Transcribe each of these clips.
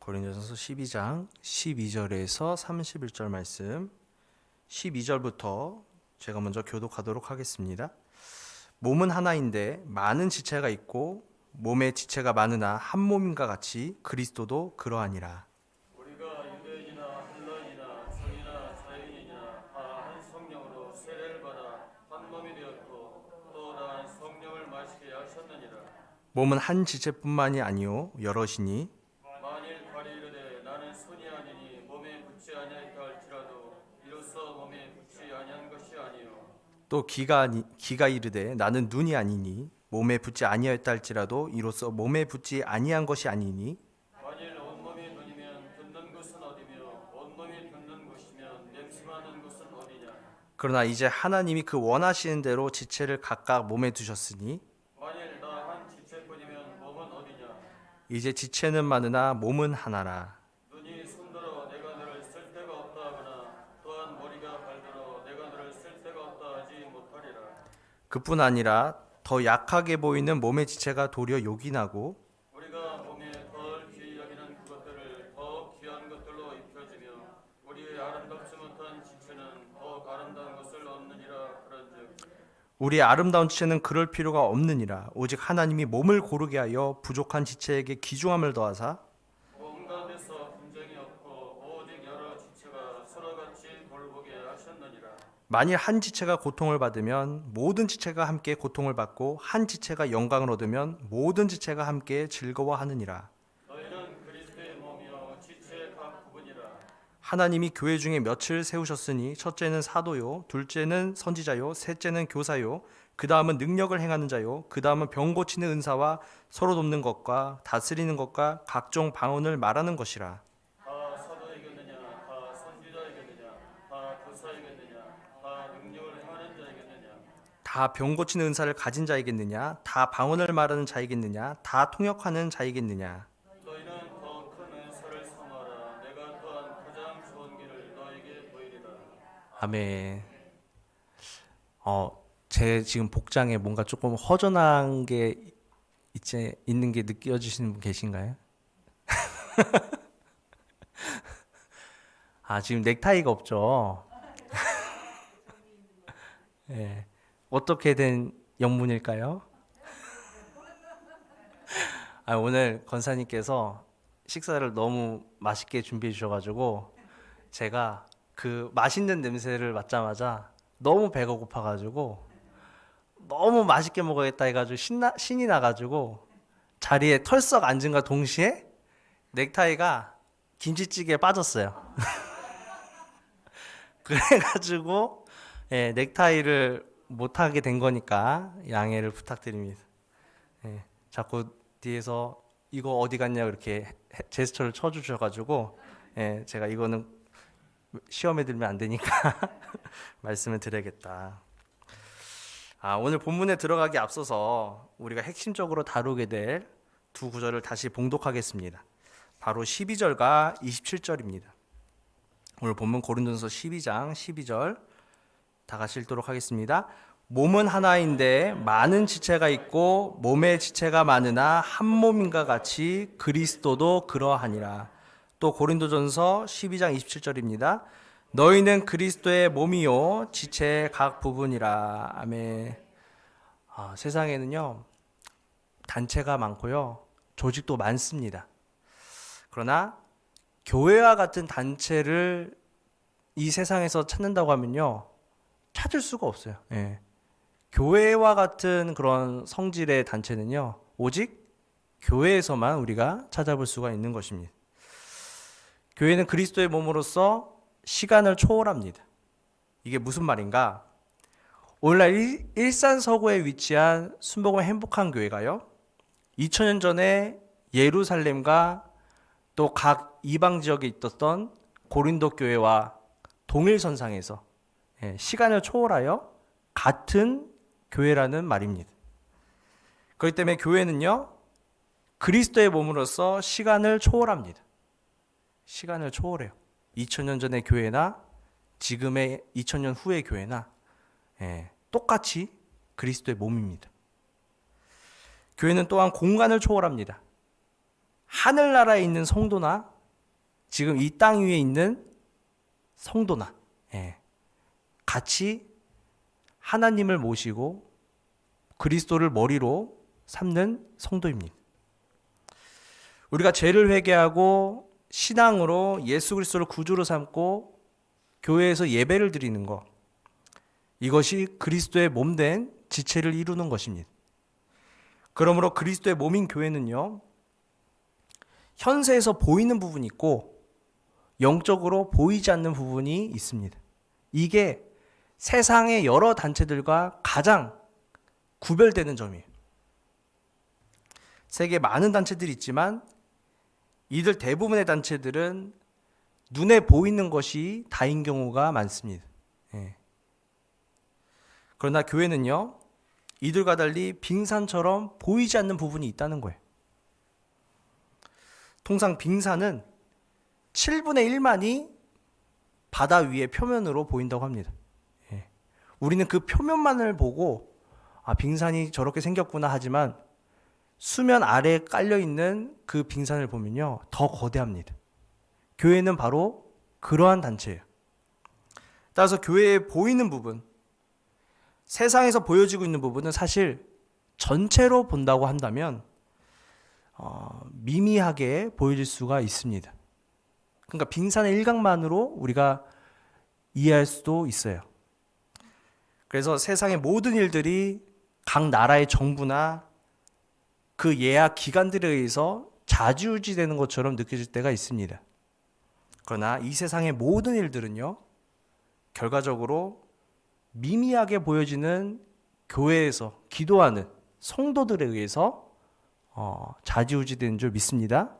고린도전서 12장 12절에서 31절 말씀, 12절부터 제가 먼저 교독하도록 하겠습니다. 몸은 하나인데 많은 지체가 있고 몸의 지체가 많으나 한 몸인가 같이 그리스도도 그러하니라. 우리가 유대인이나 헬라인이나 성이나 자유인이나 다 한 성령으로 세례를 받아 한 몸이 되었고 또 다 성령을 마시게 하셨느니라. 몸은 한 지체뿐만이 아니요 여럿이니 만일 발이 이르되 나는 손이 아니니 몸에 붙지 아니하였다 할지라도 이로써 몸에 붙지 아니한 것이 아니요 또 귀가 이르되 나는 눈이 아니니 몸에 붙지 아니하였다 할지라도 이로써 몸에 붙지 아니한 것이 아니니 만일 온몸이 눈이면 듣는 것은 어디며 온몸이 듣는 것이면 명심하는 것은 어디냐. 그러나 이제 하나님이 그 원하시는 대로 지체를 각각 몸에 두셨으니 만일 나 한 지체뿐이면 몸은 어디냐. 이제 지체는 많으나 몸은 하나라. 눈이 손들어 내가 너를 쓸 데가 없다 하거나 또한 머리가 발들어 내가 너를 쓸 데가 없다 하지 못하리라. 그뿐 아니라 더 약하게 보이는 몸의 지체가 도리어 요긴하고 우리가 몸에 덜 귀히 여기는 그것들을 더 귀한 것들로 입혀지며 우리의 아름답지 못한 지체는 더욱 아름다운 것을 얻느니라. 그런즉 우리의 아름다운 지체는 그럴 필요가 없느니라. 오직 하나님이 몸을 고르게 하여 부족한 지체에게 귀중함을 더하사 몸 가운데서 분쟁이 없고 오직 여러 지체가 서로같이 돌보게 하셨느니라. 만일 한 지체가 고통을 받으면 모든 지체가 함께 고통을 받고 한 지체가 영광을 얻으면 모든 지체가 함께 즐거워하느니라. 너희는 그리스도의 몸이요 지체의 각 부분이라. 하나님이 교회 중에 몇을 세우셨으니 첫째는 사도요, 둘째는 선지자요, 셋째는 교사요, 그 다음은 능력을 행하는 자요, 그 다음은 병 고치는 은사와 서로 돕는 것과 다스리는 것과 각종 방언을 말하는 것이라. 다 사도이겠느냐 다 선지자이겠느냐 다 교사이겠느냐 다 능력을 행하는 자이겠느냐. 다 병 고치는 은사를 가진 자이겠느냐, 다 방언을 말하는 자이겠느냐, 다 통역하는 자이겠느냐. 너희는 더 큰 은사를 삼아라. 내가 또한 가장 좋은 길을 너에게 보이리라. 아멘. 제 지금 복장에 뭔가 조금 허전한 게 있는 게 느껴지시는 분 계신가요? 지금 넥타이가 없죠? 예. 어떻게 된 영문일까요? 오늘 권사님께서 식사를 너무 맛있게 준비해 주셔가지고 제가 그 맛있는 냄새를 맡자마자 너무 배가 고파가지고 너무 맛있게 먹어야겠다 해가지고 신이 나가지고 자리에 털썩 앉은과 동시에 넥타이가 김치찌개에 빠졌어요. 그래가지고 넥타이를 못하게 된 거니까 양해를 부탁드립니다. 자꾸 뒤에서 이거 어디 갔냐고 이렇게 제스처를 쳐주셔가지고 제가 이거는 시험에 들면 안 되니까 말씀을 드려야겠다. 오늘 본문에 들어가기 앞서서 우리가 핵심적으로 다루게 될 두 구절을 다시 봉독하겠습니다. 바로 12절과 27절입니다. 오늘 본문 고린도전서 12장 12절 다 같이 읽도록 하겠습니다. 몸은 하나인데 많은 지체가 있고 몸의 지체가 많으나 한 몸인가 같이 그리스도도 그러하니라. 또 고린도전서 12장 27절입니다. 너희는 그리스도의 몸이요 지체의 각 부분이라. 아멘. 세상에는요 단체가 많고요 조직도 많습니다. 그러나 교회와 같은 단체를 이 세상에서 찾는다고 하면요 찾을 수가 없어요. 교회와 같은 그런 성질의 단체는요 오직 교회에서만 우리가 찾아볼 수가 있는 것입니다. 교회는 그리스도의 몸으로서 시간을 초월합니다. 이게 무슨 말인가? 오늘날 일산 서구에 위치한 순복음 행복한 교회가요 2000년 전에 예루살렘과 또 각 이방 지역에 있었던 고린도 교회와 동일선상에서 시간을 초월하여 같은 교회라는 말입니다. 그렇기 때문에 교회는요 그리스도의 몸으로서 시간을 초월합니다. 시간을 초월해요. 2000년 전의 교회나 지금의 2000년 후의 교회나 똑같이 그리스도의 몸입니다. 교회는 또한 공간을 초월합니다. 하늘나라에 있는 성도나 지금 이 땅 위에 있는 성도나 같이 하나님을 모시고 그리스도를 머리로 삼는 성도입니다. 우리가 죄를 회개하고 신앙으로 예수 그리스도를 구주로 삼고 교회에서 예배를 드리는 것, 이것이 그리스도의 몸된 지체를 이루는 것입니다. 그러므로 그리스도의 몸인 교회는요, 현세에서 보이는 부분이 있고 영적으로 보이지 않는 부분이 있습니다. 이게 세상의 여러 단체들과 가장 구별되는 점이에요. 세계에 많은 단체들이 있지만 이들 대부분의 단체들은 눈에 보이는 것이 다인 경우가 많습니다. 그러나 교회는요, 이들과 달리 빙산처럼 보이지 않는 부분이 있다는 거예요. 통상 빙산은 7분의 1만이 바다 위의 표면으로 보인다고 합니다. 우리는 그 표면만을 보고 빙산이 저렇게 생겼구나 하지만 수면 아래에 깔려있는 그 빙산을 보면요, 더 거대합니다. 교회는 바로 그러한 단체예요. 따라서 교회에 보이는 부분, 세상에서 보여지고 있는 부분은 사실 전체로 본다고 한다면 미미하게 보여질 수가 있습니다. 그러니까 빙산의 일각만으로 우리가 이해할 수도 있어요. 그래서 세상의 모든 일들이 각 나라의 정부나 그 예약 기관들에 의해서 좌지우지되는 것처럼 느껴질 때가 있습니다. 그러나 이 세상의 모든 일들은요, 결과적으로 미미하게 보여지는 교회에서 기도하는 성도들에 의해서 좌지우지되는 줄 믿습니다.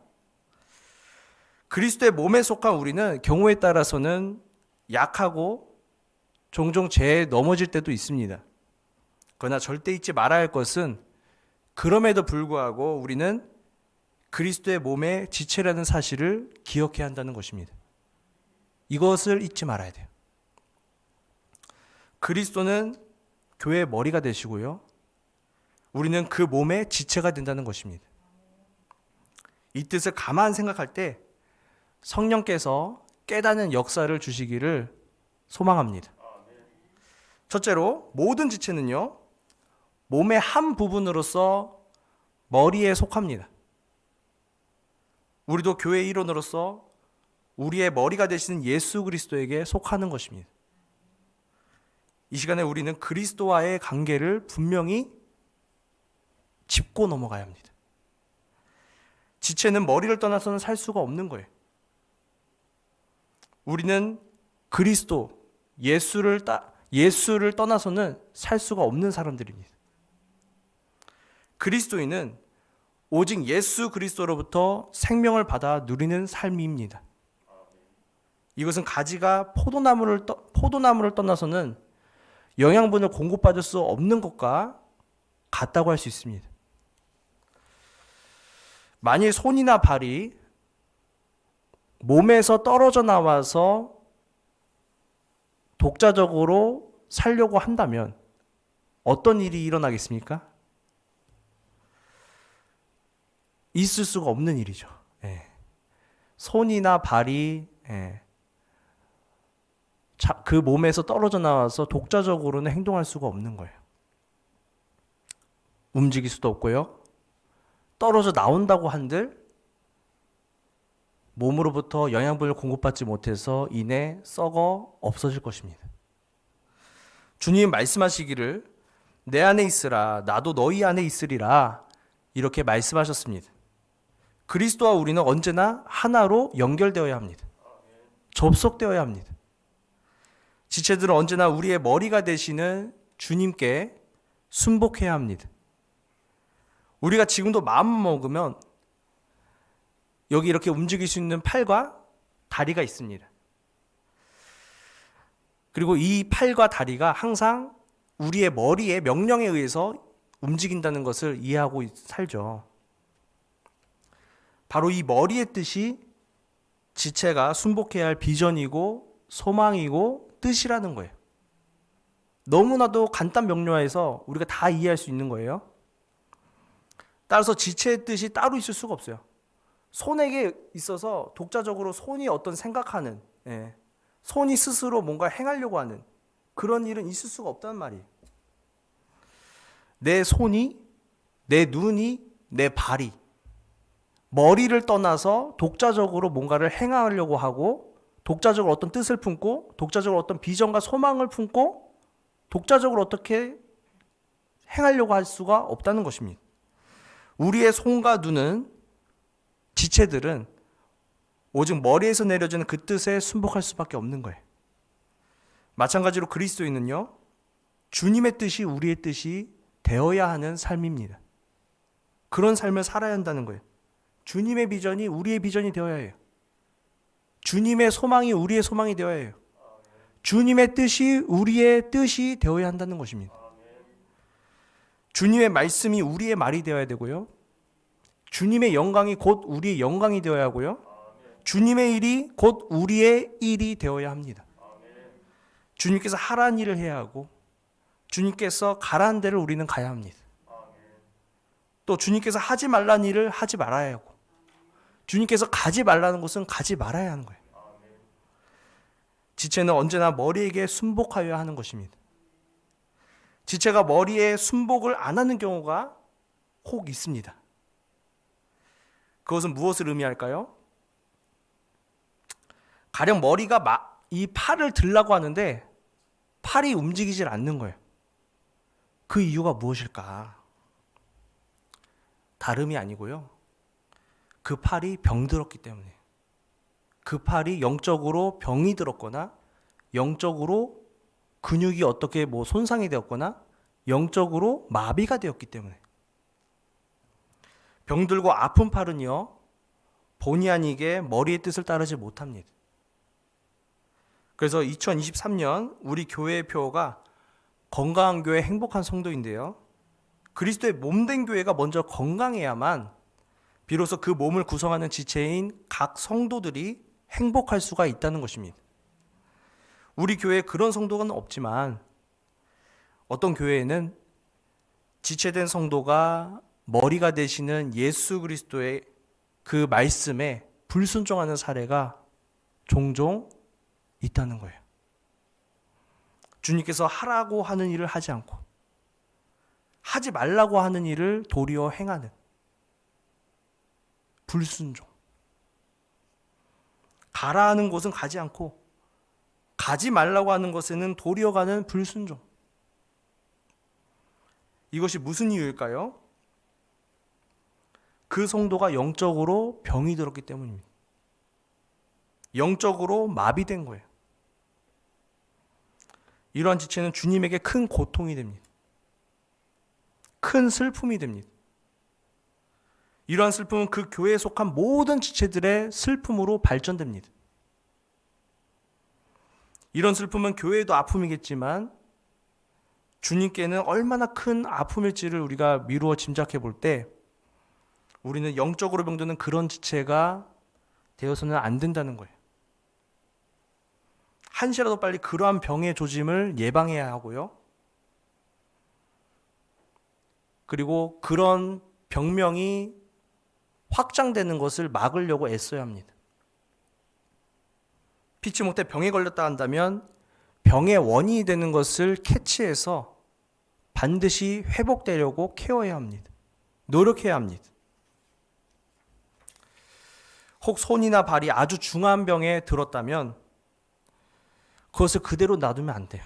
그리스도의 몸에 속한 우리는 경우에 따라서는 약하고 종종 죄에 넘어질 때도 있습니다. 그러나 절대 잊지 말아야 할 것은 그럼에도 불구하고 우리는 그리스도의 몸의 지체라는 사실을 기억해야 한다는 것입니다. 이것을 잊지 말아야 돼요. 그리스도는 교회의 머리가 되시고요, 우리는 그 몸의 지체가 된다는 것입니다. 이 뜻을 가만 생각할 때 성령께서 깨닫는 역사를 주시기를 소망합니다. 첫째로, 모든 지체는요, 몸의 한 부분으로서 머리에 속합니다. 우리도 교회의 일원으로서 우리의 머리가 되시는 예수 그리스도에게 속하는 것입니다. 이 시간에 우리는 그리스도와의 관계를 분명히 짚고 넘어가야 합니다. 지체는 머리를 떠나서는 살 수가 없는 거예요. 우리는 그리스도, 예수를 떠나서는 살 수가 없는 사람들입니다. 그리스도인은 오직 예수 그리스도로부터 생명을 받아 누리는 삶입니다. 이것은 가지가 포도나무를 떠나서는 영양분을 공급받을 수 없는 것과 같다고 할 수 있습니다. 만일 손이나 발이 몸에서 떨어져 나와서 독자적으로 살려고 한다면 어떤 일이 일어나겠습니까? 있을 수가 없는 일이죠. 손이나 발이 그 몸에서 떨어져 나와서 독자적으로는 행동할 수가 없는 거예요. 움직일 수도 없고요. 떨어져 나온다고 한들 몸으로부터 영양분을 공급받지 못해서 이내 썩어 없어질 것입니다. 주님 말씀하시기를 내 안에 있으라 나도 너희 안에 있으리라 이렇게 말씀하셨습니다. 그리스도와 우리는 언제나 하나로 연결되어야 합니다. 접속되어야 합니다. 지체들은 언제나 우리의 머리가 되시는 주님께 순복해야 합니다. 우리가 지금도 마음 먹으면 여기 이렇게 움직일 수 있는 팔과 다리가 있습니다. 그리고 이 팔과 다리가 항상 우리의 머리의 명령에 의해서 움직인다는 것을 이해하고 살죠. 바로 이 머리의 뜻이 지체가 순복해야 할 비전이고 소망이고 뜻이라는 거예요. 너무나도 간단 명료해서 우리가 다 이해할 수 있는 거예요. 따라서 지체의 뜻이 따로 있을 수가 없어요. 손에게 있어서 독자적으로 손이 어떤 생각하는, 손이 스스로 뭔가 행하려고 하는 그런 일은 있을 수가 없단 말이에요. 내 손이, 내 눈이, 내 발이 머리를 떠나서 독자적으로 뭔가를 행하려고 하고, 독자적으로 어떤 뜻을 품고, 독자적으로 어떤 비전과 소망을 품고, 독자적으로 어떻게 행하려고 할 수가 없다는 것입니다. 우리의 손과 눈은, 지체들은 오직 머리에서 내려지는 그 뜻에 순복할 수밖에 없는 거예요. 마찬가지로 그리스도인은요, 주님의 뜻이 우리의 뜻이 되어야 하는 삶입니다. 그런 삶을 살아야 한다는 거예요. 주님의 비전이 우리의 비전이 되어야 해요. 주님의 소망이 우리의 소망이 되어야 해요. 주님의 뜻이 우리의 뜻이 되어야 한다는 것입니다. 주님의 말씀이 우리의 말이 되어야 되고요. 주님의 영광이 곧 우리의 영광이 되어야 하고요. 주님의 일이 곧 우리의 일이 되어야 합니다. 주님께서 하라는 일을 해야 하고, 주님께서 가라는 데를 우리는 가야 합니다. 또 주님께서 하지 말라는 일을 하지 말아야 하고, 주님께서 가지 말라는 곳은 가지 말아야 하는 거예요. 지체는 언제나 머리에게 순복하여야 하는 것입니다. 지체가 머리에 순복을 안 하는 경우가 혹 있습니다. 그것은 무엇을 의미할까요? 가령 머리가 이 팔을 들라고 하는데 팔이 움직이질 않는 거예요. 그 이유가 무엇일까? 다름이 아니고요. 그 팔이 병들었기 때문에, 그 팔이 영적으로 병이 들었거나 영적으로 근육이 어떻게 손상이 되었거나 영적으로 마비가 되었기 때문에, 병들고 아픈 팔은요, 본의 아니게 머리의 뜻을 따르지 못합니다. 그래서 2023년 우리 교회의 표어가 건강한 교회, 행복한 성도인데요, 그리스도의 몸된 교회가 먼저 건강해야만 비로소 그 몸을 구성하는 지체인 각 성도들이 행복할 수가 있다는 것입니다. 우리 교회에 그런 성도는 없지만, 어떤 교회에는 지체된 성도가 머리가 되시는 예수 그리스도의 그 말씀에 불순종하는 사례가 종종 있다는 거예요. 주님께서 하라고 하는 일을 하지 않고 하지 말라고 하는 일을 도리어 행하는 불순종. 가라 하는 곳은 가지 않고 가지 말라고 하는 것에는 도리어 가는 불순종. 이것이 무슨 이유일까요? 그 성도가 영적으로 병이 들었기 때문입니다. 영적으로 마비된 거예요. 이러한 지체는 주님에게 큰 고통이 됩니다. 큰 슬픔이 됩니다. 이러한 슬픔은 그 교회에 속한 모든 지체들의 슬픔으로 발전됩니다. 이런 슬픔은 교회에도 아픔이겠지만 주님께는 얼마나 큰 아픔일지를 우리가 미루어 짐작해 볼 때, 우리는 영적으로 병드는 그런 지체가 되어서는 안 된다는 거예요. 한시라도 빨리 그러한 병의 조짐을 예방해야 하고요. 그리고 그런 병명이 확장되는 것을 막으려고 애써야 합니다. 피치 못해 병에 걸렸다 한다면 병의 원인이 되는 것을 캐치해서 반드시 회복되려고 케어해야 합니다. 노력해야 합니다. 혹 손이나 발이 아주 중한 병에 들었다면 그것을 그대로 놔두면 안 돼요.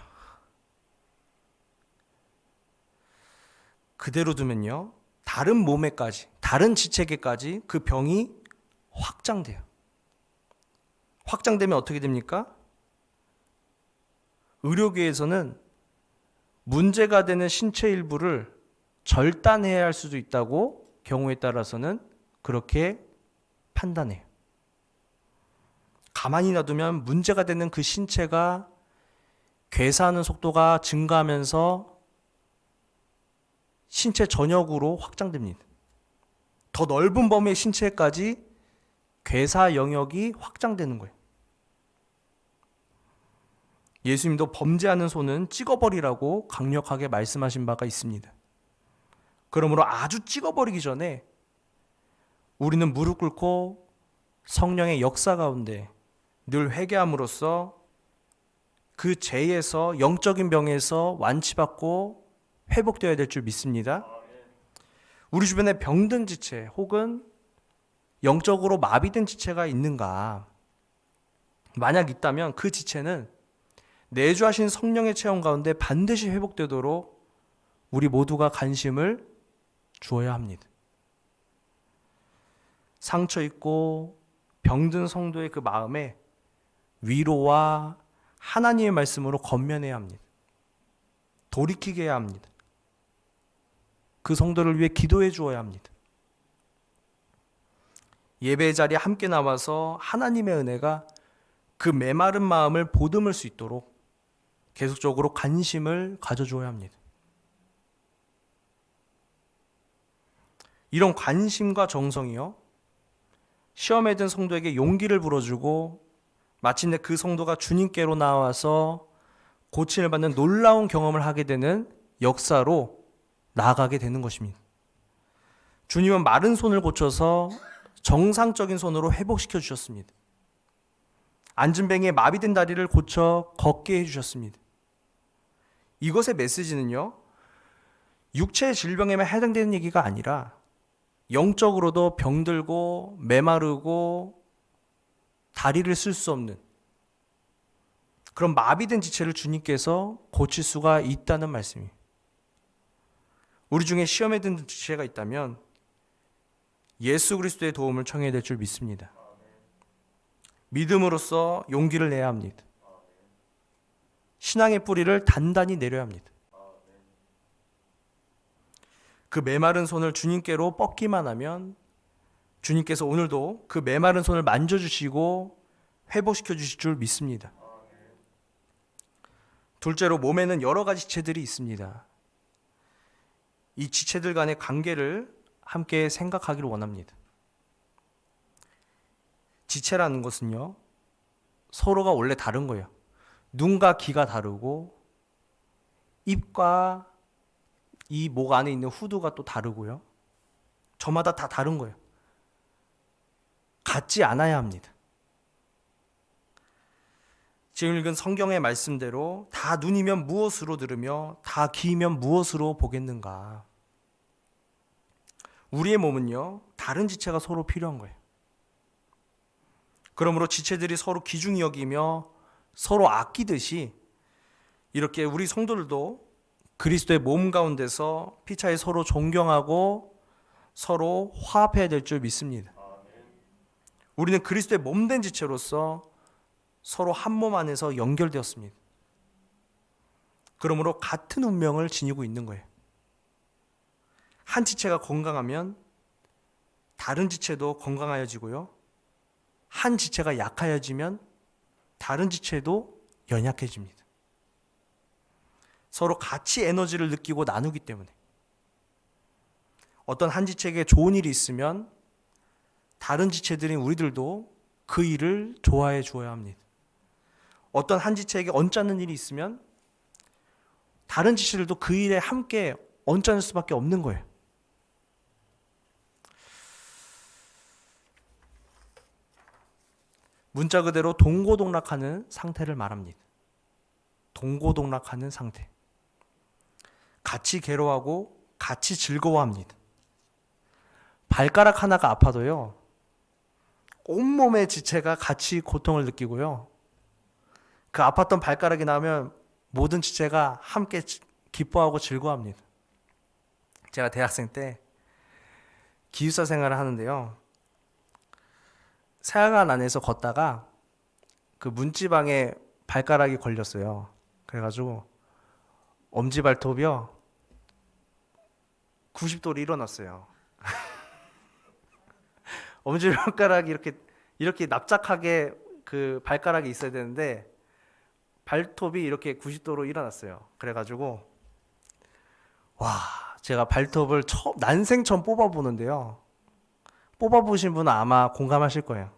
그대로 두면요, 다른 몸에까지, 다른 지체계까지 그 병이 확장돼요. 확장되면 어떻게 됩니까? 의료계에서는 문제가 되는 신체 일부를 절단해야 할 수도 있다고 경우에 따라서는 그렇게 판단해요. 가만히 놔두면 문제가 되는 그 신체가 괴사하는 속도가 증가하면서 신체 전역으로 확장됩니다. 더 넓은 범위의 신체까지 괴사 영역이 확장되는 거예요. 예수님도 범죄하는 손은 찍어버리라고 강력하게 말씀하신 바가 있습니다. 그러므로 아주 찍어버리기 전에 우리는 무릎 꿇고 성령의 역사 가운데 늘 회개함으로써 그 죄에서, 영적인 병에서 완치받고 회복되어야 될 줄 믿습니다. 우리 주변에 병든 지체 혹은 영적으로 마비된 지체가 있는가? 만약 있다면 그 지체는 내주하신 성령의 체험 가운데 반드시 회복되도록 우리 모두가 관심을 주어야 합니다. 상처 있고 병든 성도의 그 마음에 위로와 하나님의 말씀으로 건면해야 합니다. 돌이키게 해야 합니다. 그 성도를 위해 기도해 주어야 합니다. 예배 자리에 함께 나와서 하나님의 은혜가 그 메마른 마음을 보듬을 수 있도록 계속적으로 관심을 가져줘야 합니다. 이런 관심과 정성이요, 시험에 든 성도에게 용기를 불어주고 마침내 그 성도가 주님께로 나와서 고침을 받는 놀라운 경험을 하게 되는 역사로 나아가게 되는 것입니다. 주님은 마른 손을 고쳐서 정상적인 손으로 회복시켜 주셨습니다. 안진뱅이의 마비된 다리를 고쳐 걷게 해주셨습니다. 이것의 메시지는요, 육체의 질병에만 해당되는 얘기가 아니라 영적으로도 병들고 메마르고 다리를 쓸 수 없는 그런 마비된 지체를 주님께서 고칠 수가 있다는 말씀이에요. 우리 중에 시험에 든 지체가 있다면 예수 그리스도의 도움을 청해야 될 줄 믿습니다. 믿음으로써 용기를 내야 합니다. 신앙의 뿌리를 단단히 내려야 합니다. 그 메마른 손을 주님께로 뻗기만 하면 주님께서 오늘도 그 메마른 손을 만져주시고 회복시켜 주실 줄 믿습니다. 둘째로, 몸에는 여러 가지 지체들이 있습니다. 이 지체들 간의 관계를 함께 생각하기를 원합니다. 지체라는 것은요, 서로가 원래 다른 거예요. 눈과 귀가 다르고 입과 이 목 안에 있는 후두가 또 다르고요. 저마다 다 다른 거예요. 같지 않아야 합니다. 지금 읽은 성경의 말씀대로 다 눈이면 무엇으로 들으며 다 귀면 무엇으로 보겠는가? 우리의 몸은요, 다른 지체가 서로 필요한 거예요. 그러므로 지체들이 서로 귀중히 여기며 서로 아끼듯이 이렇게 우리 성도들도 그리스도의 몸 가운데서 피차에 서로 존경하고 서로 화합해야 될 줄 믿습니다. 우리는 그리스도의 몸된 지체로서 서로 한 몸 안에서 연결되었습니다. 그러므로 같은 운명을 지니고 있는 거예요. 한 지체가 건강하면 다른 지체도 건강하여지고요, 한 지체가 약하여지면 다른 지체도 연약해집니다. 서로 같이 에너지를 느끼고 나누기 때문에 어떤 한 지체에게 좋은 일이 있으면 다른 지체들인 우리들도 그 일을 좋아해 주어야 합니다. 어떤 한 지체에게 언짢은 일이 있으면 다른 지체들도 그 일에 함께 언짢을 수밖에 없는 거예요. 문자 그대로 동고동락하는 상태를 말합니다. 동고동락하는 상태. 같이 괴로워하고 같이 즐거워합니다. 발가락 하나가 아파도요, 온몸의 지체가 같이 고통을 느끼고요, 그 아팠던 발가락이 나면 모든 지체가 함께 기뻐하고 즐거워합니다. 제가 대학생 때 기숙사 생활을 하는데요, 새하관 안에서 걷다가 그 문지방에 발가락이 걸렸어요. 그래가지고 엄지발톱이요 90도로 일어났어요. 엄지발가락이 이렇게 납작하게 그 발가락이 있어야 되는데 발톱이 이렇게 90도로 일어났어요. 그래가지고 제가 발톱을 난생 처음 뽑아보는데요, 뽑아보신 분은 아마 공감하실 거예요.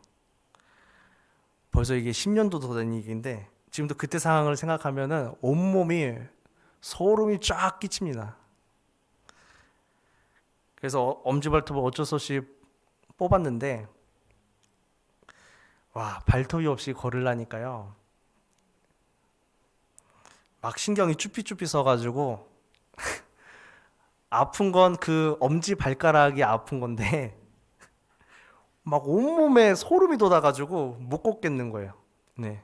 벌써 이게 10년도 더 된 얘기인데 지금도 그때 상황을 생각하면은 온몸이 소름이 쫙 끼칩니다. 그래서 엄지발톱을 어쩔 수 없이 뽑았는데 와, 발톱이 없이 걸으려니까요. 막 신경이 쭈삐쭈삐 써가지고 아픈 건 그 엄지 발가락이 아픈 건데 막 온몸에 소름이 돋아가지고 못 걷겠는 거예요. 네.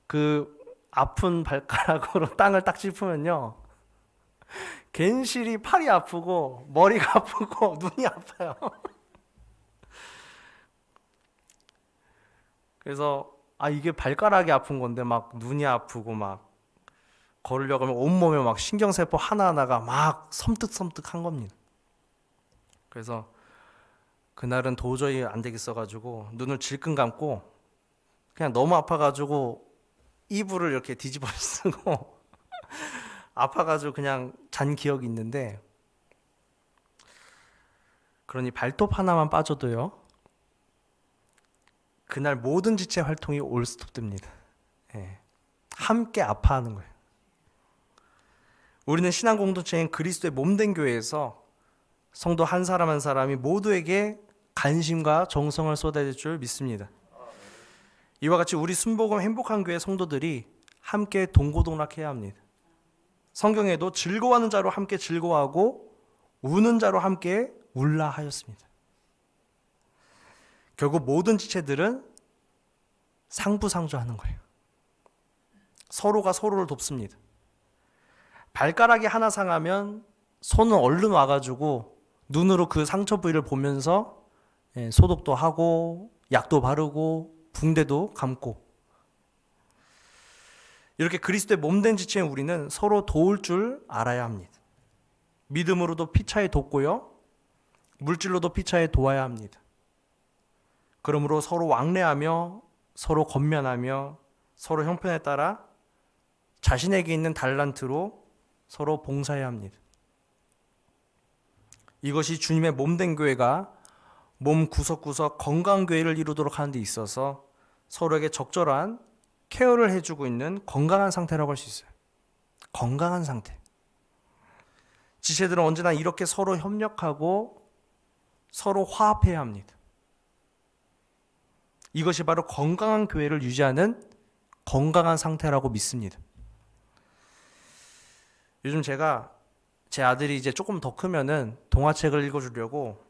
그 아픈 발가락으로 땅을 딱 짚으면요. 괜시리 팔이 아프고 머리가 아프고 눈이 아파요. 그래서 이게 발가락이 아픈 건데 막 눈이 아프고 막 걸으려고 하면 온몸에 막 신경세포 하나하나가 막 섬뜩섬뜩한 겁니다. 그래서 그날은 도저히 안 되겠어가지고 눈을 질끈 감고 그냥 너무 아파가지고 이불을 이렇게 뒤집어 쓰고 아파가지고 그냥 잔 기억이 있는데, 그러니 발톱 하나만 빠져도요 그날 모든 지체 활동이 올스톱됩니다. 예. 함께 아파하는 거예요. 우리는 신앙 공동체인 그리스도의 몸된 교회에서 성도 한 사람 한 사람이 모두에게 관심과 정성을 쏟아질 줄 믿습니다. 이와 같이 우리 순복음 행복한 교회 성도들이 함께 동고동락해야 합니다. 성경에도 즐거워하는 자로 함께 즐거워하고 우는 자로 함께 울라 하였습니다. 결국 모든 지체들은 상부상조하는 거예요. 서로가 서로를 돕습니다. 발가락이 하나 상하면 손은 얼른 와가지고 눈으로 그 상처 부위를 보면서 소독도 하고 약도 바르고 붕대도 감고, 이렇게 그리스도의 몸된 지체인 우리는 서로 도울 줄 알아야 합니다. 믿음으로도 피차에 돕고요, 물질로도 피차에 도와야 합니다. 그러므로 서로 왕래하며 서로 권면하며 서로 형편에 따라 자신에게 있는 달란트로 서로 봉사해야 합니다. 이것이 주님의 몸된 교회가 몸 구석구석 건강한 교회를 이루도록 하는 데 있어서 서로에게 적절한 케어를 해주고 있는 건강한 상태라고 할 수 있어요. 건강한 상태. 지체들은 언제나 이렇게 서로 협력하고 서로 화합해야 합니다. 이것이 바로 건강한 교회를 유지하는 건강한 상태라고 믿습니다. 요즘 제가 제 아들이 이제 조금 더 크면은 동화책을 읽어주려고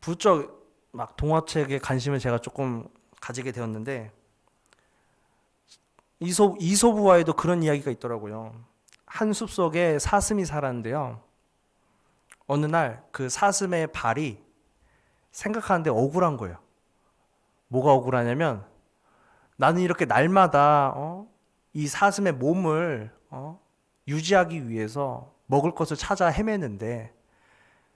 부쩍 막 동화책에 관심을 제가 조금 가지게 되었는데, 이솝우화에도 그런 이야기가 있더라고요. 한 숲속에 사슴이 살았는데요, 어느 날 그 사슴의 발이 생각하는데 억울한 거예요. 뭐가 억울하냐면, 나는 이렇게 날마다 이 사슴의 몸을 유지하기 위해서 먹을 것을 찾아 헤매는데,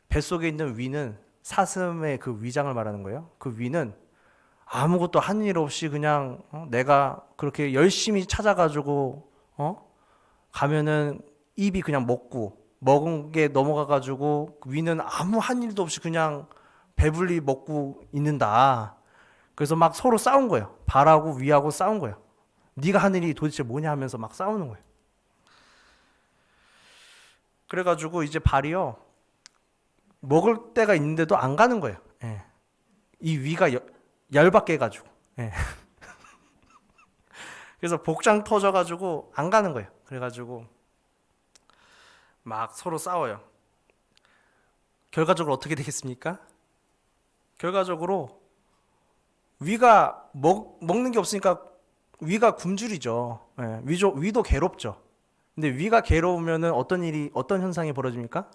뱃속에 있는 위는, 사슴의 그 위장을 말하는 거예요. 그 위는 아무것도 한 일 없이 그냥 내가 그렇게 열심히 찾아가지고 가면은 입이 그냥 먹은 게 넘어가가지고 위는 아무 한 일도 없이 그냥 배불리 먹고 있는다. 그래서 막 서로 싸운 거예요. 발하고 위하고 싸운 거예요. 네가 한 일이 도대체 뭐냐 하면서 막 싸우는 거예요. 그래가지고 이제 발이요, 먹을 때가 있는데도 안 가는 거예요. 예. 이 위가 열받게 해가지고. 예. 그래서 복장 터져가지고 안 가는 거예요. 그래가지고 막 서로 싸워요. 결과적으로 어떻게 되겠습니까? 결과적으로 위가 먹는 게 없으니까 위가 굶주리죠. 예. 위도 괴롭죠. 근데 위가 괴로우면은 어떤 현상이 벌어집니까?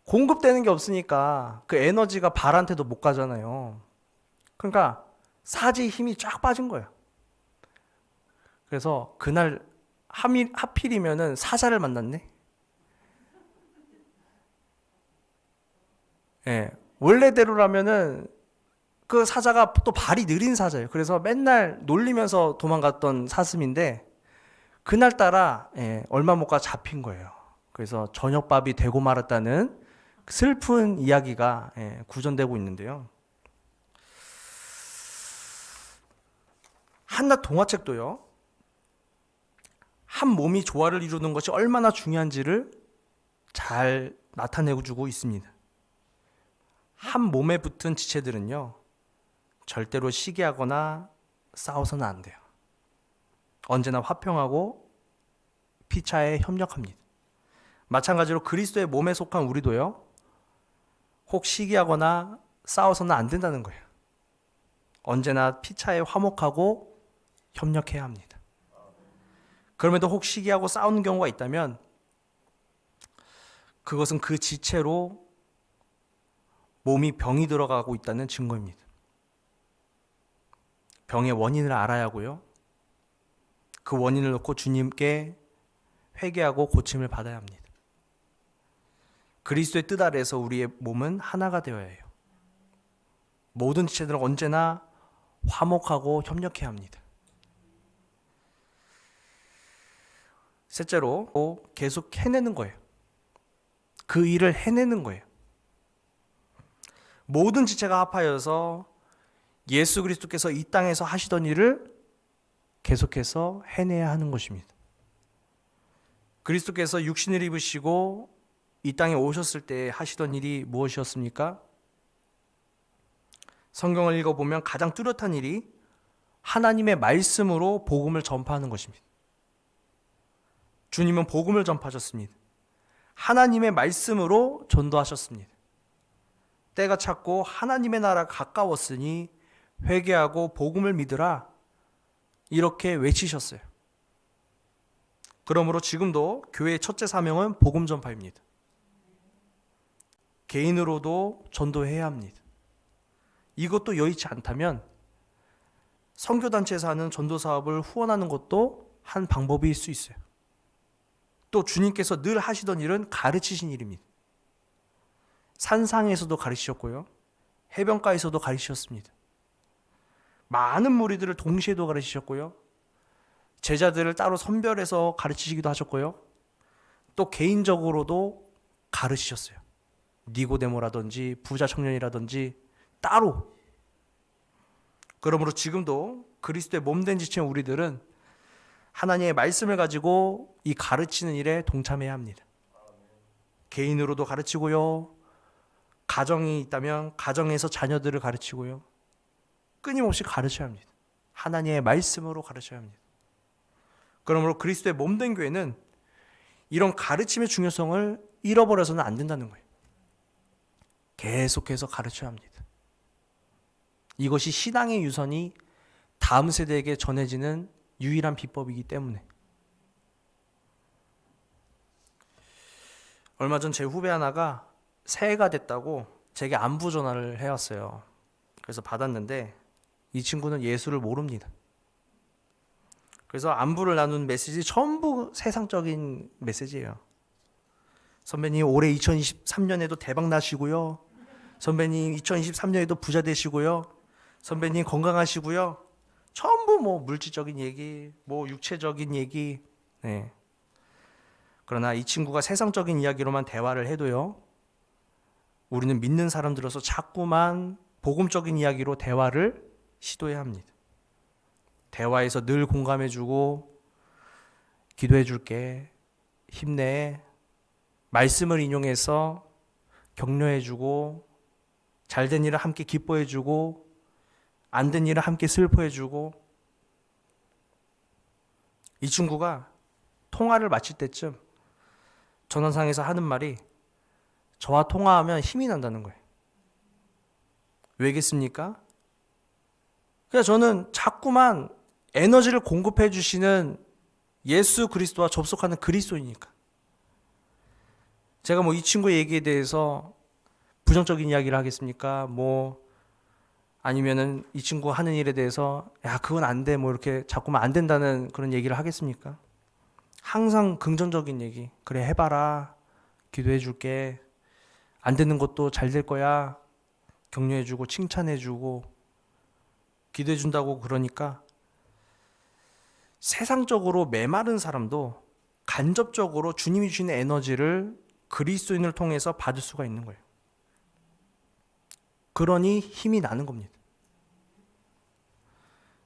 공급되는 게 없으니까 그 에너지가 발한테도 못 가잖아요. 그러니까 사지의 힘이 쫙 빠진 거예요. 그래서 그날 하필이면은 사자를 만났네. 예, 원래대로라면은 그 사자가 또 발이 느린 사자예요. 그래서 맨날 놀리면서 도망갔던 사슴인데, 그날따라 얼마 못 가 잡힌 거예요. 그래서 저녁밥이 되고 말았다는 슬픈 이야기가 구전되고 있는데요. 한낱 동화책도요, 한 몸이 조화를 이루는 것이 얼마나 중요한지를 잘 나타내고 주고 있습니다. 한 몸에 붙은 지체들은요, 절대로 시기하거나 싸워서는 안 돼요. 언제나 화평하고 피차에 협력합니다. 마찬가지로 그리스도의 몸에 속한 우리도요, 혹 시기하거나 싸워서는 안 된다는 거예요. 언제나 피차에 화목하고 협력해야 합니다. 그럼에도 혹 시기하고 싸우는 경우가 있다면 그것은 그 지체로 몸이 병이 들어가고 있다는 증거입니다. 병의 원인을 알아야 하고요. 그 원인을 놓고 주님께 회개하고 고침을 받아야 합니다. 그리스도의 뜻 아래에서 우리의 몸은 하나가 되어야 해요. 모든 지체들은 언제나 화목하고 협력해야 합니다. 셋째로 계속 해내는 거예요. 그 일을 해내는 거예요. 모든 지체가 합하여서 예수 그리스도께서 이 땅에서 하시던 일을 계속해서 해내야 하는 것입니다. 그리스도께서 육신을 입으시고 이 땅에 오셨을 때 하시던 일이 무엇이었습니까? 성경을 읽어보면 가장 뚜렷한 일이 하나님의 말씀으로 복음을 전파하는 것입니다. 주님은 복음을 전파하셨습니다. 하나님의 말씀으로 전도하셨습니다. 때가 찼고 하나님의 나라가 가까웠으니 회개하고 복음을 믿으라, 이렇게 외치셨어요. 그러므로 지금도 교회의 첫째 사명은 복음 전파입니다. 개인으로도 전도해야 합니다. 이것도 여의치 않다면 선교단체에서 하는 전도 사업을 후원하는 것도 한 방법일 수 있어요. 또 주님께서 늘 하시던 일은 가르치신 일입니다. 산상에서도 가르치셨고요, 해변가에서도 가르치셨습니다. 많은 무리들을 동시에도 가르치셨고요, 제자들을 따로 선별해서 가르치시기도 하셨고요, 또 개인적으로도 가르치셨어요. 니고데모라든지 부자 청년이라든지 따로. 그러므로 지금도 그리스도의 몸된 지체인 우리들은 하나님의 말씀을 가지고 이 가르치는 일에 동참해야 합니다. 개인으로도 가르치고요, 가정이 있다면 가정에서 자녀들을 가르치고요, 끊임없이 가르쳐야 합니다. 하나님의 말씀으로 가르쳐야 합니다. 그러므로 그리스도의 몸된 교회는 이런 가르침의 중요성을 잃어버려서는 안 된다는 거예요. 계속해서 가르쳐야 합니다. 이것이 신앙의 유선이 다음 세대에게 전해지는 유일한 비법이기 때문에. 얼마 전 제 후배 하나가 새해가 됐다고 제게 안부 전화를 해왔어요. 그래서 받았는데 이 친구는 예수를 모릅니다. 그래서 안부를 나눈 메시지 전부 세상적인 메시지예요. 선배님 올해 2023년에도 대박 나시고요, 선배님 2023년에도 부자 되시고요, 선배님 건강하시고요. 전부 뭐 물질적인 얘기, 뭐 육체적인 얘기. 네. 그러나 이 친구가 세상적인 이야기로만 대화를 해도요, 우리는 믿는 사람들로서 자꾸만 복음적인 이야기로 대화를 시도해야 합니다. 대화에서 늘 공감해주고, 기도해줄게, 힘내, 말씀을 인용해서 격려해주고, 잘된 일을 함께 기뻐해주고, 안 된 일을 함께 슬퍼해주고. 이 친구가 통화를 마칠 때쯤 전화상에서 하는 말이 저와 통화하면 힘이 난다는 거예요. 왜겠습니까? 그냥 저는 자꾸만 에너지를 공급해 주시는 예수 그리스도와 접속하는 그리스도이니까. 제가 뭐 이 친구의 얘기에 대해서 부정적인 이야기를 하겠습니까? 뭐 아니면은 이 친구 하는 일에 대해서 야 그건 안 돼, 뭐 이렇게 자꾸만 안 된다는 그런 얘기를 하겠습니까? 항상 긍정적인 얘기. 그래 해봐라, 기도해 줄게, 안 되는 것도 잘 될 거야, 격려해 주고 칭찬해 주고 기도해 준다고. 그러니까 세상적으로 메마른 사람도 간접적으로 주님이 주시는 에너지를 그리스도인을 통해서 받을 수가 있는 거예요. 그러니 힘이 나는 겁니다.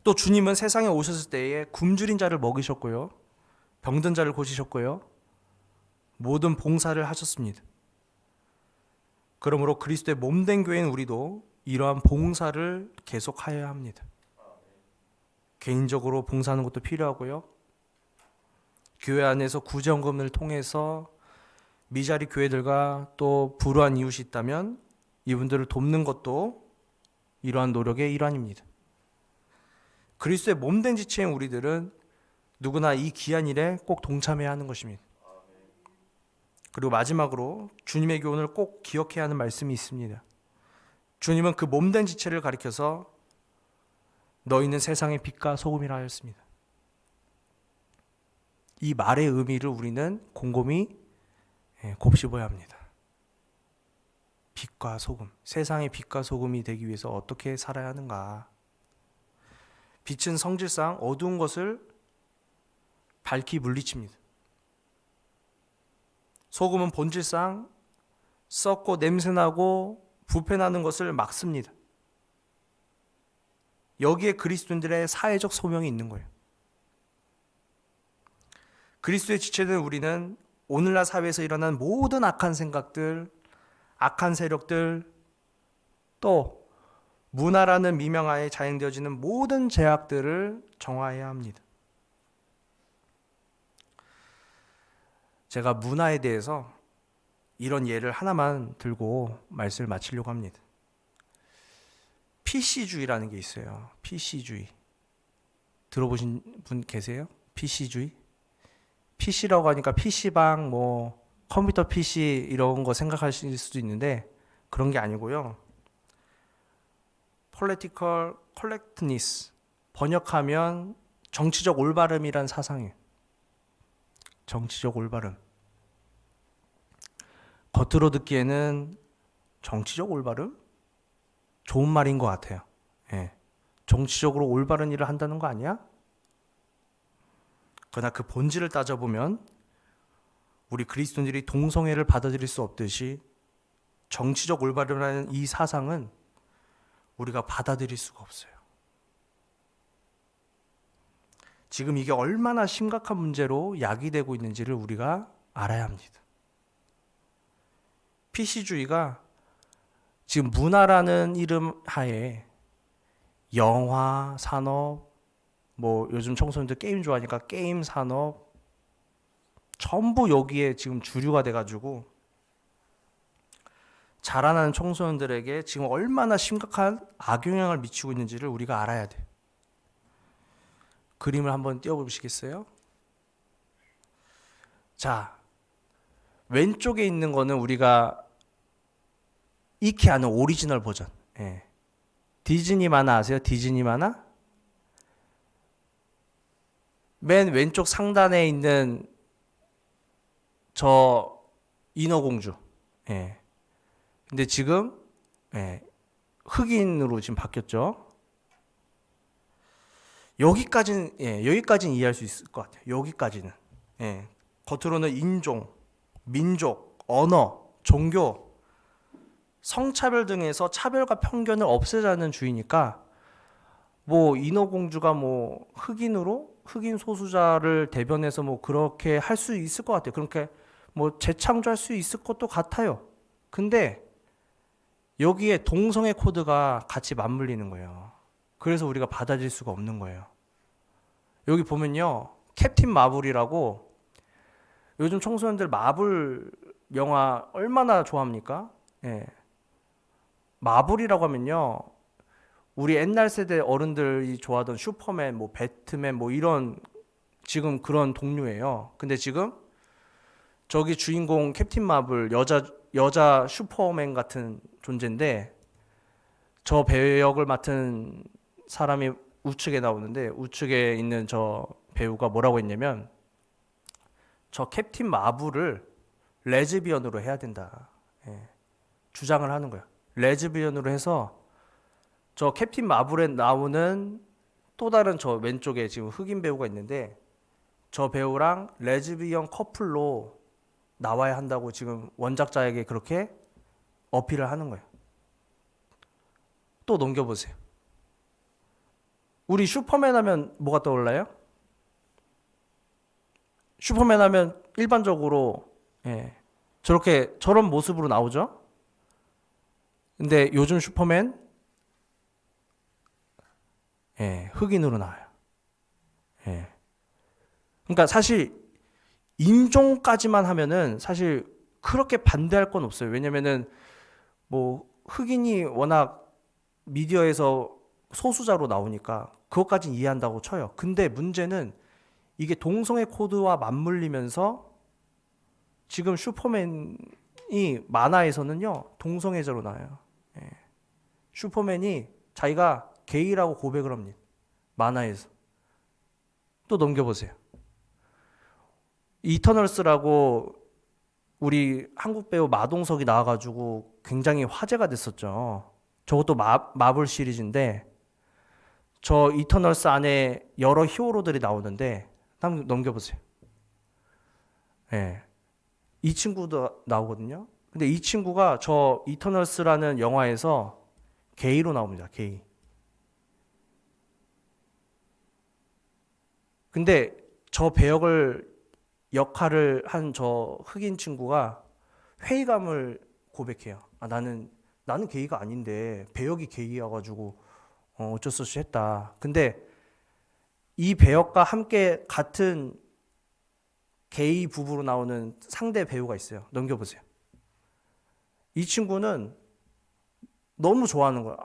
또 주님은 세상에 오셨을 때에 굶주린 자를 먹이셨고요, 병든 자를 고치셨고요, 모든 봉사를 하셨습니다. 그러므로 그리스도의 몸된 교회인 우리도 이러한 봉사를 계속하여야 합니다. 개인적으로 봉사하는 것도 필요하고요. 교회 안에서 구제헌금을 통해서 미자리 교회들과 또 불우한 이웃이 있다면 이분들을 돕는 것도 이러한 노력의 일환입니다. 그리스도의 몸된 지체인 우리들은 누구나 이 귀한 일에 꼭 동참해야 하는 것입니다. 그리고 마지막으로 주님의 교훈을 꼭 기억해야 하는 말씀이 있습니다. 주님은 그 몸된 지체를 가리켜서 너희는 세상의 빛과 소금이라 하였습니다. 이 말의 의미를 우리는 곰곰이 곱씹어야 합니다. 빛과 소금, 세상의 빛과 소금이 되기 위해서 어떻게 살아야 하는가? 빛은 성질상 어두운 것을 밝히 물리칩니다. 소금은 본질상 썩고 냄새나고 부패나는 것을 막습니다. 여기에 그리스도인들의 사회적 소명이 있는 거예요. 그리스도의 지체된 우리는 오늘날 사회에서 일어나는 모든 악한 생각들, 악한 세력들, 또 문화라는 미명하에 자행되어지는 모든 제약들을 정화해야 합니다. 제가 문화에 대해서 이런 예를 하나만 들고 말씀을 마치려고 합니다. PC주의라는 게 있어요. PC주의. 들어보신 분 계세요? PC주의? PC라고 하니까 PC방, 컴퓨터 PC 이런 거 생각하실 수도 있는데 그런 게 아니고요. Political Correctness. 번역하면 정치적 올바름이란 사상이에요. 정치적 올바름. 겉으로 듣기에는 정치적 올바름? 좋은 말인 것 같아요. 예. 정치적으로 올바른 일을 한다는 거 아니야? 그러나 그 본질을 따져보면 우리 그리스도인들이 동성애를 받아들일 수 없듯이 정치적 올바름이라는 이 사상은 우리가 받아들일 수가 없어요. 지금 이게 얼마나 심각한 문제로 야기되고 있는지를 우리가 알아야 합니다. PC주의가 지금 문화라는 이름 하에 영화 산업, 요즘 청소년들 게임 좋아하니까 게임 산업, 전부 여기에 지금 주류가 돼가지고 자라나는 청소년들에게 지금 얼마나 심각한 악영향을 미치고 있는지를 우리가 알아야 돼요. 그림을 한번 띄워보시겠어요? 자, 왼쪽에 있는 거는 우리가 익히 아는 오리지널 버전. 예. 디즈니 만화 아세요? 디즈니 만화? 맨 왼쪽 상단에 있는 저 인어공주. 예. 근데 지금 흑인으로 지금 바뀌었죠. 여기까지는 이해할 수 있을 것 같아요. 여기까지는. 겉으로는 인종, 민족, 언어, 종교, 성차별 등에서 차별과 편견을 없애자는 주의니까 인어공주가 흑인 소수자를 대변해서 그렇게 할 수 있을 것 같아요. 그렇게 재창조할 수 있을 것도 같아요. 근데 여기에 동성애 코드가 같이 맞물리는 거예요. 그래서 우리가 받아들일 수가 없는 거예요. 여기 보면요, 캡틴 마블이라고, 요즘 청소년들 마블 영화 얼마나 좋아합니까? 예. 마블이라고 하면요, 우리 옛날 세대 어른들이 좋아하던 슈퍼맨, 배트맨, 이런 지금 그런 동료예요. 근데 지금 저기 주인공 캡틴 마블 여자 슈퍼맨 같은 존재인데, 저 배역을 맡은 사람이 우측에 나오는데, 우측에 있는 저 배우가 뭐라고 했냐면, 저 캡틴 마블을 레즈비언으로 해야 된다. 주장을 하는 거예요. 레즈비언으로 해서 저 캡틴 마블에 나오는 또 다른 저 왼쪽에 지금 흑인 배우가 있는데, 저 배우랑 레즈비언 커플로 나와야 한다고 지금 원작자에게 그렇게 어필을 하는 거예요. 또 넘겨보세요. 우리 슈퍼맨 하면 뭐가 떠올라요? 슈퍼맨 하면 일반적으로 저런 모습으로 나오죠? 근데 요즘 슈퍼맨 흑인으로 나와요. 예. 그러니까 사실 인종까지만 하면은 사실 그렇게 반대할 건 없어요. 왜냐면은 뭐 흑인이 워낙 미디어에서 소수자로 나오니까 그것까지는 이해한다고 쳐요. 근데 문제는 이게 동성애 코드와 맞물리면서 지금 슈퍼맨이 만화에서는요 동성애자로 나와요. 예. 슈퍼맨이 자기가 게이라고 고백을 합니다. 만화에서. 또 넘겨보세요. 이터널스라고 우리 한국 배우 마동석이 나와가지고 굉장히 화제가 됐었죠. 저것도 마블 시리즈인데 저 이터널스 안에 여러 히어로들이 나오는데 한번 넘겨보세요. 예. 이 친구도 나오거든요. 근데 이 친구가 저 이터널스라는 영화에서 게이로 나옵니다. 게이. 근데 저 배역을 역할을 한 저 흑인 친구가 회의감을 고백해요. 아, 나는 게이가 아닌데 배역이 게이여가지고 어쩔 수 없이 했다. 근데 이 배역과 함께 같은 게이 부부로 나오는 상대 배우가 있어요. 넘겨보세요. 이 친구는 너무 좋아하는 거야.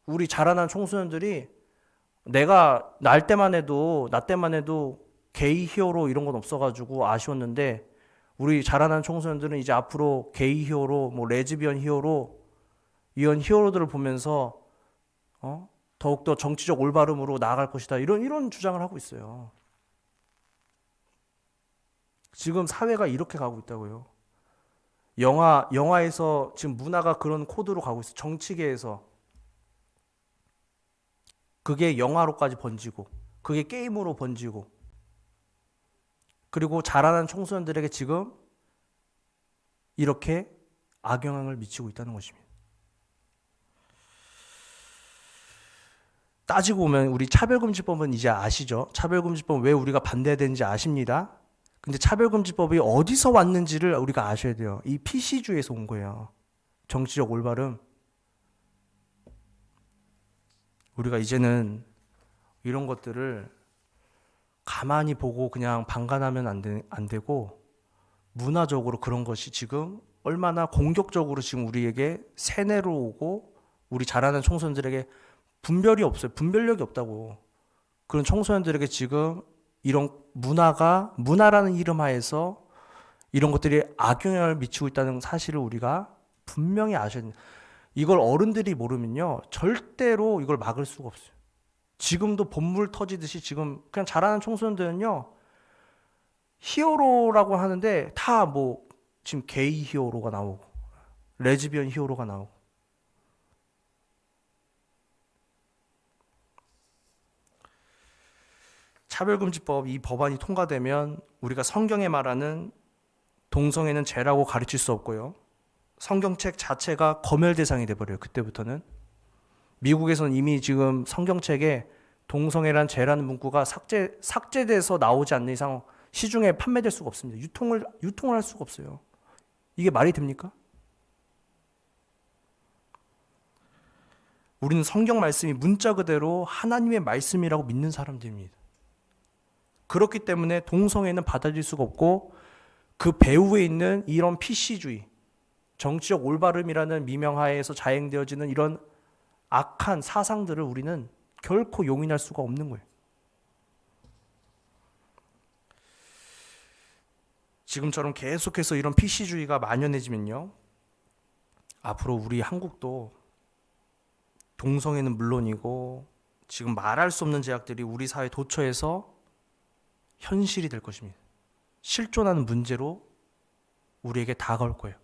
우리 자라난 청소년들이 내가 나 때만 해도 게이 히어로 이런 건 없어가지고 아쉬웠는데 우리 자라난 청소년들은 이제 앞으로 게이 히어로, 뭐 레즈비언 히어로 이런 히어로들을 보면서 더욱더 정치적 올바름으로 나아갈 것이다. 이런 주장을 하고 있어요. 지금 사회가 이렇게 가고 있다고요. 영화에서 지금 문화가 그런 코드로 가고 있어. 정치계에서 그게 영화로까지 번지고, 그게 게임으로 번지고, 그리고 자라난 청소년들에게 지금 이렇게 악영향을 미치고 있다는 것입니다. 따지고 보면 우리 차별금지법은 이제 아시죠? 차별금지법 왜 우리가 반대해야 되는지 아십니다. 근데 차별금지법이 어디서 왔는지를 우리가 아셔야 돼요. 이 PC주의에서 온 거예요. 정치적 올바름. 우리가 이제는 이런 것들을 가만히 보고 그냥 방관하면 안 되고 문화적으로 그런 것이 지금 얼마나 공격적으로 지금 우리에게 세뇌로 오고 우리 자라는 청소년들에게 분별이 없어요. 분별력이 없다고. 그런 청소년들에게 지금 이런 문화라는 이름 하에서 이런 것들이 악영향을 미치고 있다는 사실을 우리가 분명히 아셔야 돼요. 이걸 어른들이 모르면요. 절대로 이걸 막을 수가 없어요. 지금도 본물 터지듯이 지금 그냥 자라는 청소년들은요. 히어로라고 하는데 다 뭐 지금 게이 히어로가 나오고 레즈비언 히어로가 나오고 차별금지법 이 법안이 통과되면 우리가 성경에 말하는 동성애는 죄라고 가르칠 수 없고요. 성경책 자체가 검열 대상이 돼버려요. 그때부터는. 미국에서는 이미 지금 성경책에 동성애란 죄라는 문구가 삭제돼서 나오지 않는 이상 시중에 판매될 수가 없습니다. 유통을 할 수가 없어요. 이게 말이 됩니까? 우리는 성경 말씀이 문자 그대로 하나님의 말씀이라고 믿는 사람들입니다. 그렇기 때문에 동성애는 받아들일 수가 없고 그 배후에 있는 이런 PC주의, 정치적 올바름이라는 미명하에서 자행되어지는 이런 악한 사상들을 우리는 결코 용인할 수가 없는 거예요. 지금처럼 계속해서 이런 PC주의가 만연해지면요. 앞으로 우리 한국도 동성애는 물론이고 지금 말할 수 없는 제약들이 우리 사회 도처에서 현실이 될 것입니다. 실존하는 문제로 우리에게 다가올 거예요.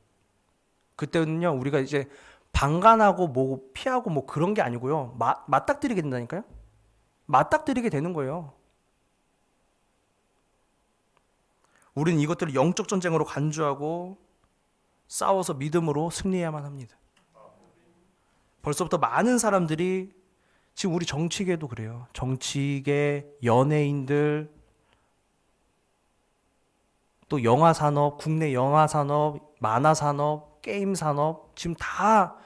그때는요, 우리가 이제 방관하고 뭐 피하고 뭐 그런 게 아니고요. 맞닥뜨리게 된다니까요. 맞닥뜨리게 되는 거예요. 우리는 이것들을 영적 전쟁으로 간주하고 싸워서 믿음으로 승리해야만 합니다. 벌써부터 많은 사람들이 지금 우리 정치계도 그래요. 정치계, 연예인들, 또 영화산업, 국내 영화산업, 만화산업, 게임산업 지금 다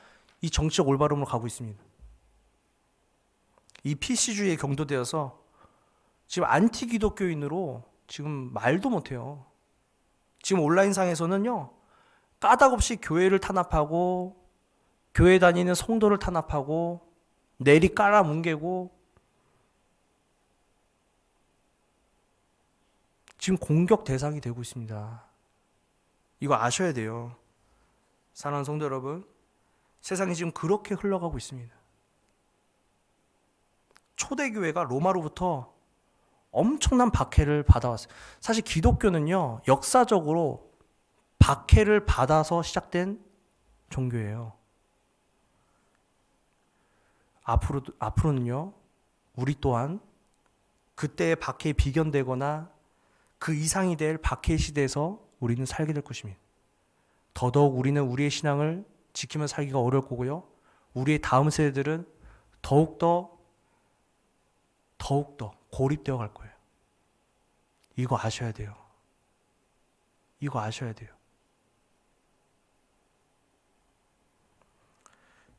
이 정치적 올바름으로 가고 있습니다. 이 PC주의에 경도되어서 지금 안티 기독교인으로 지금 말도 못해요. 지금 온라인상에서는요, 까닭없이 교회를 탄압하고 교회 다니는 성도를 탄압하고 내리 깔아 뭉개고 지금 공격 대상이 되고 있습니다. 이거 아셔야 돼요. 사랑하는 성도 여러분, 세상이 지금 그렇게 흘러가고 있습니다. 초대교회가 로마로부터 엄청난 박해를 받아왔어요. 사실 기독교는요, 역사적으로 박해를 받아서 시작된 종교예요. 앞으로는요, 우리 또한 그때의 박해에 비견되거나 그 이상이 될 박해 시대에서 우리는 살게 될 것입니다. 더더욱 우리는 우리의 신앙을 지키며 살기가 어려울 거고요. 우리의 다음 세대들은 더욱더 고립되어 갈 거예요. 이거 아셔야 돼요. 이거 아셔야 돼요.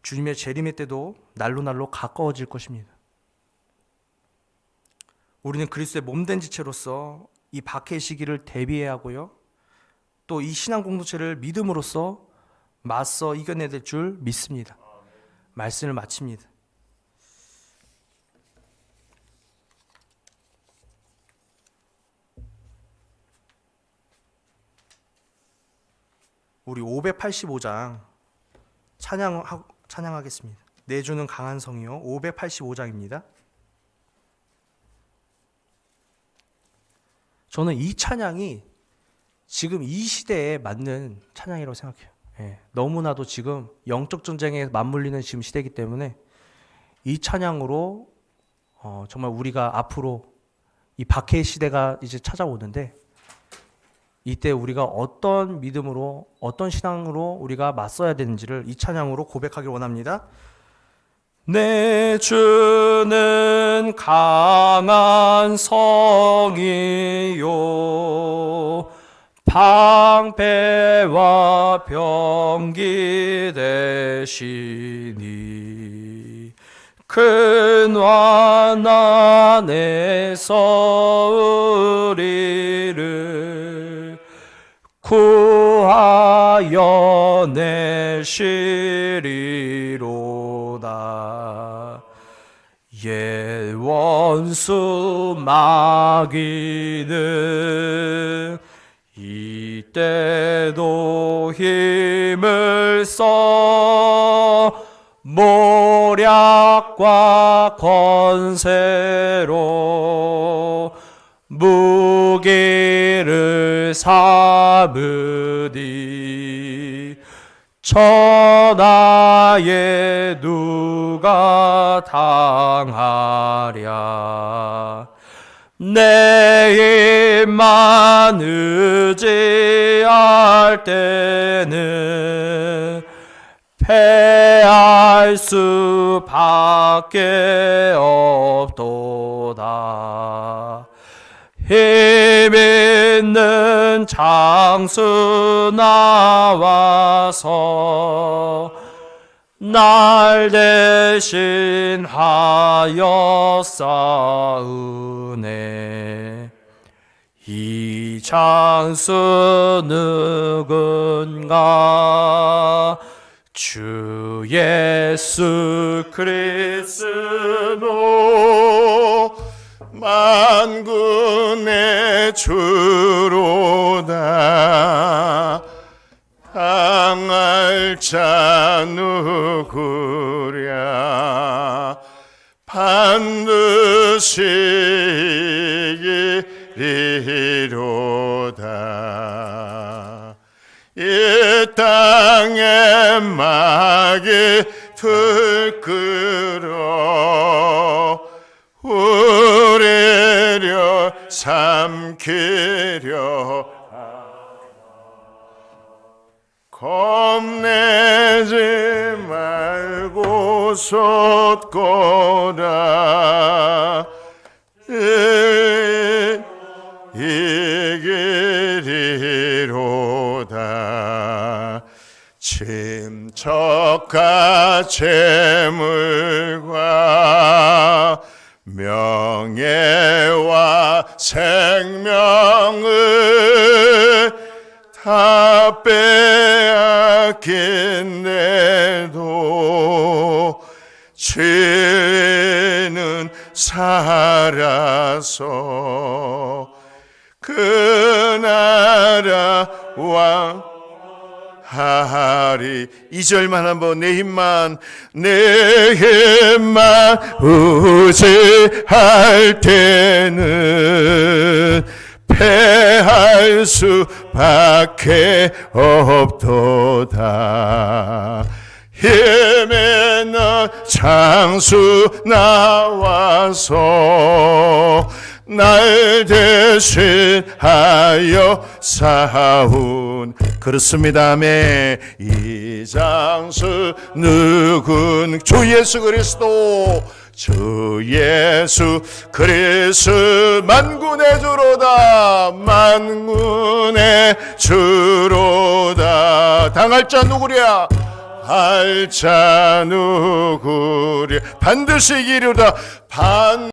주님의 재림의 때도 날로 가까워질 것입니다. 우리는 그리스도의 몸된 지체로서 이 박해 시기를 대비해야 하고요. 또 이 신앙 공동체를 믿음으로써 맞서 이겨내야 될 줄 믿습니다. 말씀을 마칩니다. 우리 585장 찬양하겠습니다. 내주는 강한 성이요. 585장입니다. 저는 이 찬양이 지금 이 시대에 맞는 찬양이라고 생각해요. 너무나도 지금 영적 전쟁에 맞물리는 지금 시대이기 때문에 이 찬양으로 정말 우리가 앞으로 이 박해의 시대가 이제 찾아오는데 이때 우리가 어떤 믿음으로 어떤 신앙으로 우리가 맞서야 되는지를 이 찬양으로 고백하길 원합니다. 내 주는 강한 성이요 방패와 병기 되시니 큰 환난에서 우리를 구하여 내시리로다. 옛 원수 마귀는 이때도 힘을 써 모략과 권세로 무기를 삼으니 천하에 누가 당하랴. 내 힘만 의지할 때는 패할 수밖에 없도다. 힘 있는 장수 나와서 날 대신하여 싸우네. 이 장수 누군가 주 예수 그리스도 만군의 주로다. 당할 자 누구랴. 반드시 이리로다. 이 땅에 마귀 들끓어 우리를 삼키려 겁내지 말고 솟거라. 이기리로다. 침척과 재물과 명예와 생명을 다 빼앗긴데도 죄는 살아서 그 나라와 하리. 2절만 한번 내 힘만 의지할 때는 패할 수밖에 없도다. 힘에 너 장수 나와서 날 대신하여 싸운. 그렇습니다. 아멘. 이 장수 누군 주 예수 그리스도, 주 예수 그리스도 만군의 주로다. 만군의 주로다. 당할 자 누구랴? 할 자 누구랴? 반드시 이루다.